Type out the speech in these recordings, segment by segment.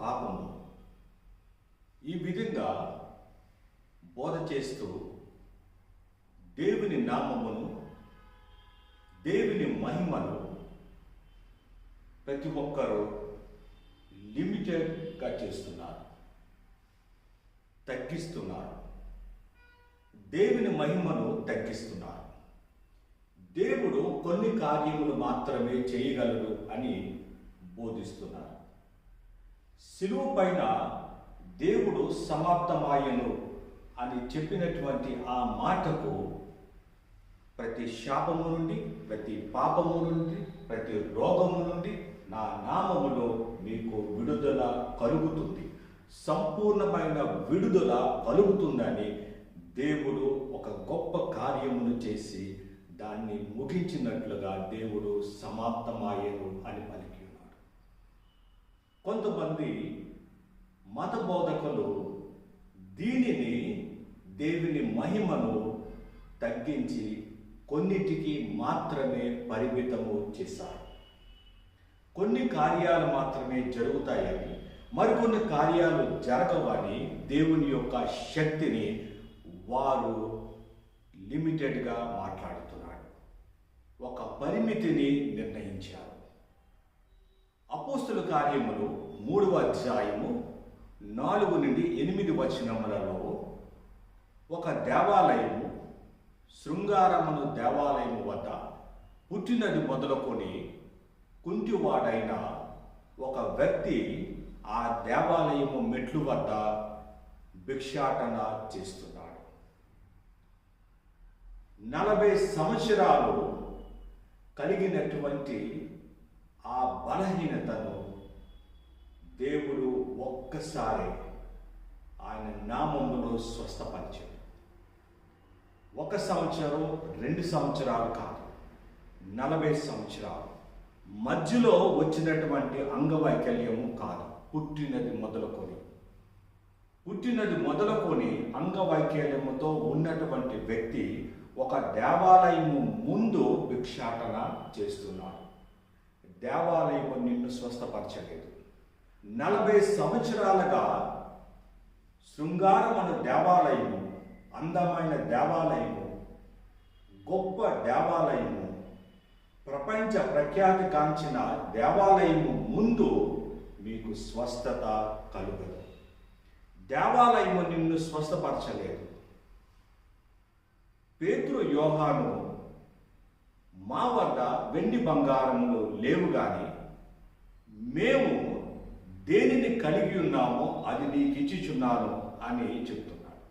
పాపము. ఈ విధంగా బోధ చేస్తూ దేవుని నామమును, దేవుని మహిమను ప్రతి ఒక్కరూ లిమిటెడ్గా చేస్తున్నారు, తగ్గిస్తున్నారు. దేవుని మహిమను తగ్గిస్తున్నారు. దేవుడు కొన్ని కార్యములు మాత్రమే చేయగలడు అని బోధిస్తున్నారు. శిలువ పైన దేవుడు సమాప్తమాయను అని చెప్పినటువంటి ఆ మాటకు ప్రతి శాపము నుండి, ప్రతి పాపము నుండి, ప్రతి రోగము నుండి నా నామములో మీకు విడుదల కలుగుతుంది, సంపూర్ణమైన విడుదల కలుగుతుందని దేవుడు ఒక గొప్ప కార్యమును చేసి దాన్ని ముగించినట్లుగా దేవుడు సమాప్తమాయను అని పలికి ఉన్నాడు. కొంతమంది మత బోధకులు దీనిని, దేవుని మహిమను తగ్గించి కొన్నిటికి మాత్రమే పరిమితము చేశారు. కొన్ని కార్యాలు మాత్రమే జరుగుతాయని, మరికొన్ని కార్యాలు జరగవని దేవుని యొక్క శక్తిని వారు లిమిటెడ్గా మాట్లాడుతున్నాడు. ఒక పరిమితిని నిర్ణయించారు. అపోస్తుల కార్యములు 3వ అధ్యాయము 4 నుండి 8 వచనములలో ఒక దేవాలయము, శృంగారమును దేవాలయము వద్ద పుట్టినది మొదలుకొని కుంటివాడైన ఒక వ్యక్తి ఆ దేవాలయము మెట్లు వద్ద భిక్షాటన చేస్తున్నాడు. 40 సంవత్సరాలు కలిగినటువంటి ఆ బలహీనతను దేవుడు ఒక్కసారి ఆయన నామములో స్వస్థపరిచాడు. 1 సంవత్సరం, 2 సంవత్సరాలు కాదు, 40 సంవత్సరాలు. మధ్యలో వచ్చినటువంటి అంగవైకల్యము కాదు, పుట్టినది మొదలుకొని అంగవైకల్యముతో ఉన్నటువంటి వ్యక్తి ఒక దేవాలయము ముందు భిక్షాటన చేస్తున్నాడు. దేవాలయము నిన్ను స్వస్థపరచలేదు. 40 సంవత్సరాలుగా శృంగారమను దేవాలయము, అందమైన దేవాలయము, గొప్ప దేవాలయము, ప్రపంచ ప్రఖ్యాతి కాంచిన దేవాలయము ముందు మీకు స్వస్థత కలుగదు. దేవాలయము నిన్ను స్వస్థపరచలేదు. పేతురు, యోహాను, మా వద్ద వెండి బంగారములు లేవు గాని మేము దేనిని కలిగి ఉన్నామో అది నీకు ఇచ్చిచున్నాను అని చెప్తున్నాడు.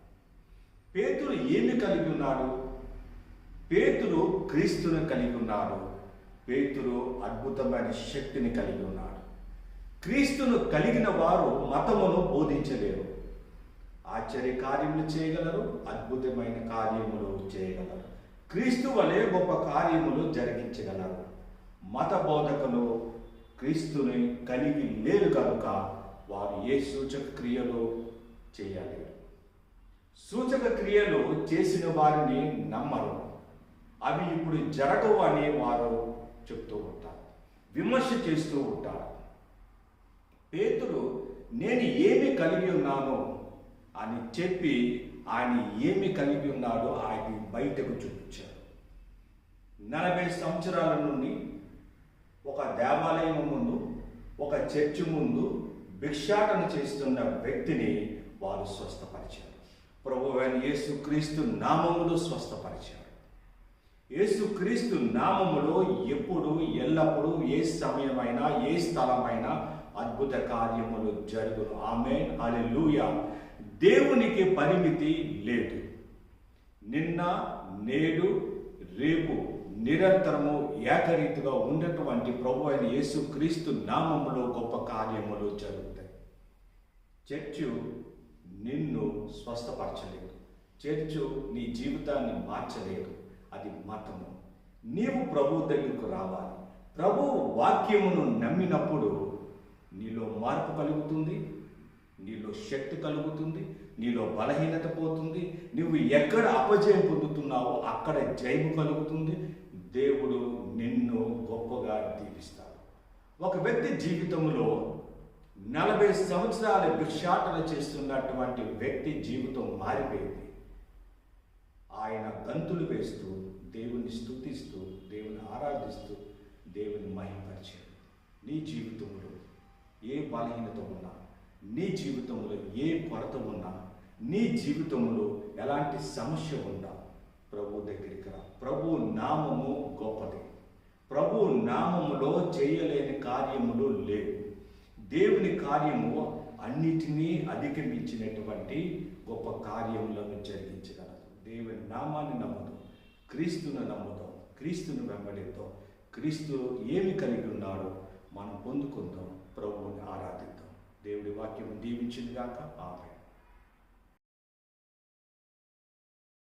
పేతురు ఏమి కలిగి ఉన్నాడు? పేతురు క్రీస్తుని కలిగి ఉన్నాడు. పేతురు అద్భుతమైన శక్తిని కలిగి ఉన్నాడు. క్రీస్తును కలిగిన వారు మతమును బోధించలేరు. ఆశ్చర్య కార్యములు చేయగలరు, అద్భుతమైన కార్యములు చేయగలరు. క్రీస్తు వలె గొప్ప కార్యములు జరిగించగలరు. మత బోధకులు క్రీస్తుని కలిగి లేరు కనుక వారు ఏ సూచక క్రియలు చేయలేరు. సూచక క్రియలు చేసిన వారిని నమ్మరు. అవి ఇప్పుడు జరగవు అని వారు చెప్తూ ఉంటారు, విమర్శ చేస్తూ ఉంటారు. పేతురు నేను ఏమి కలిగి ఉన్నానో అని చెప్పి ఆయన ఏమి కలిగి ఉన్నాడో ఆయన బయటకు చూపించారు. 40 సంవత్సరాల నుండి ఒక దేవాలయం ముందు, ఒక చర్చి ముందు భిక్షాటన చేస్తున్న వ్యక్తిని వారు స్వస్థపరిచారు. ప్రభువైన యేసుక్రీస్తు నామములో స్వస్థపరిచారు. యేసుక్రీస్తు నామములో ఎప్పుడు, ఎల్లప్పుడూ, ఏ సమయమైనా, ఏ స్థలమైనా అద్భుత కార్యములు జరుగును. ఆమేన్, హల్లెలూయా. దేవునికి పరిమితి లేదు. నిన్న, నేడు, రేపు నిరంతరము ఏకరీతిగా ఉన్నటువంటి ప్రభువైన యేసుక్రీస్తు నామములో గొప్ప కార్యములు జరుగుతాయి. చర్చు నిన్ను స్వస్థపరచలేదు. చర్చు నీ జీవితాన్ని మార్చలేదు. అది మతము. నీవు ప్రభు దగ్గరకు రావాలి. ప్రభు వాక్యమును నమ్మినప్పుడు నీలో మార్పు కలుగుతుంది, నీలో శక్తి కలుగుతుంది, నీలో బలహీనత పోతుంది. నువ్వు ఎక్కడ అపజయం పొందుతున్నావో అక్కడ జయము కలుగుతుంది. దేవుడు నిన్ను గొప్పగా దీవిస్తాడు. ఒక వ్యక్తి జీవితంలో 40 సంవత్సరాల భిక్షాటన చేస్తున్నటువంటి వ్యక్తి జీవితం మారిపోయింది. ఆయన గంతులు వేస్తూ, దేవుని స్తుతిస్తూ, దేవుని ఆరాధిస్తూ, దేవుని మహిమపరిచాడు. నీ జీవితంలో ఏ బలహీనత ఉన్నా, నీ జీవితంలో ఏ కొరత ఉన్నా, నీ జీవితంలో ఎలాంటి సమస్య ఉన్నా ప్రభు దగ్గరికి రా. ప్రభు నామము గొప్పది. ప్రభు నామములో చేయలేని కార్యములు లేవు. దేవుని కార్యము అన్నిటినీ అధిగమించినటువంటి గొప్ప కార్యములను జరిగించగలదు. దేవుని నామాన్ని నమ్ముదాం, క్రీస్తును నమ్ముదాం, క్రీస్తును వెంబడిద్దాం. క్రీస్తు ఏమి కలిగి ఉన్నాడో మనం పొందుకుందాం, ప్రభువుని ఆరాధిద్దాం. దేవుడి వాక్యం దీవించింది గాక. ఆమేన్.